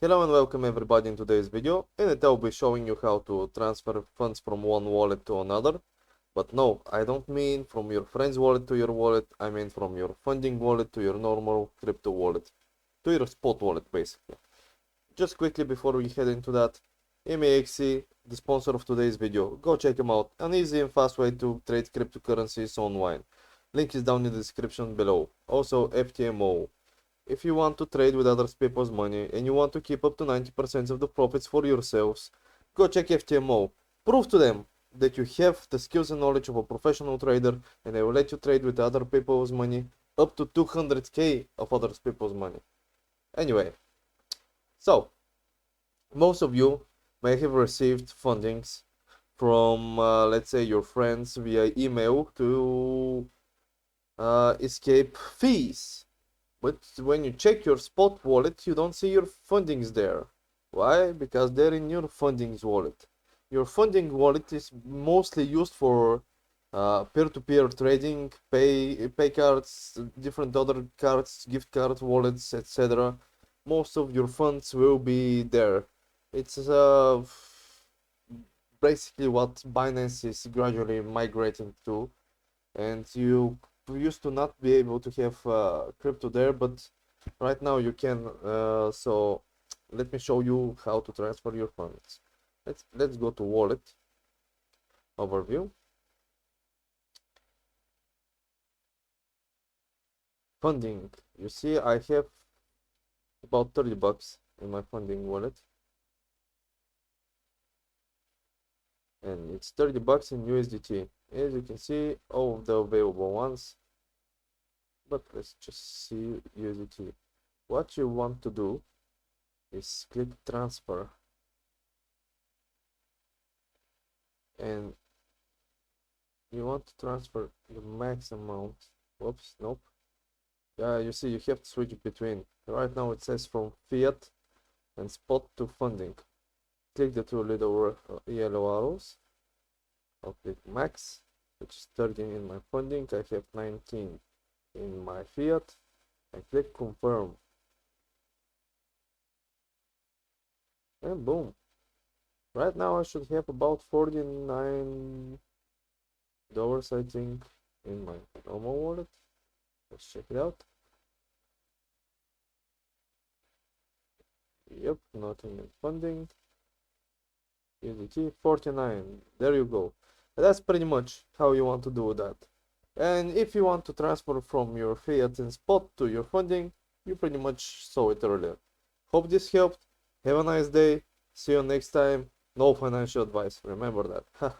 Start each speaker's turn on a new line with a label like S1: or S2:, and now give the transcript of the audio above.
S1: Hello and welcome everybody in today's video. In it I'll be showing you how to transfer funds from one wallet to another. But no, I don't mean from your friend's wallet to your wallet, I mean from your funding wallet to your normal crypto wallet. To your spot wallet basically. Just quickly before we head into that, ANY, the sponsor of today's video, go check them out. An easy and fast way to trade cryptocurrencies online. Link is down in the description below. Also FTMO. If you want to trade with other people's money and you want to keep up to 90% of the profits for yourselves, go check FTMO. Prove to them that you have the skills and knowledge of a professional trader, and they will let you trade with other people's money up to 200k of other people's money. Anyway, so most of you may have received fundings from let's say your friends via email to escape fees. But when you check your spot wallet, you don't see your fundings there. Why? Because they're in your fundings wallet. Your funding wallet is mostly used for peer-to-peer trading, pay cards, different other cards, gift card wallets, etc. Most of your funds will be there. It's basically what Binance is gradually migrating to, and you used to not be able to have crypto there, but right now you can. So let me show you how to transfer your funds. Let's go to wallet overview, funding. You see I have about 30 bucks in my funding wallet, and it's 30 bucks in USDT. As you can see, all of the available ones, but let's just see USDT. What you want to do is click transfer, and you want to transfer the max amount. Whoops, nope. Yeah, you see you have to switch between. Right now it says from fiat and spot to funding. Click the two little yellow arrows. I'll click max, which is 30 in my funding. I have 19 in my fiat. I click confirm, and boom. Right now I should have about $49, I think, in my normal wallet. Let's check it out. Yep, nothing in funding. USDT 49. There you go. That's pretty much how you want to do that. And if you want to transfer from your fiat and spot to your funding, you pretty much saw it earlier. Hope this helped. Have a nice day. See you next time. No financial advice. Remember that.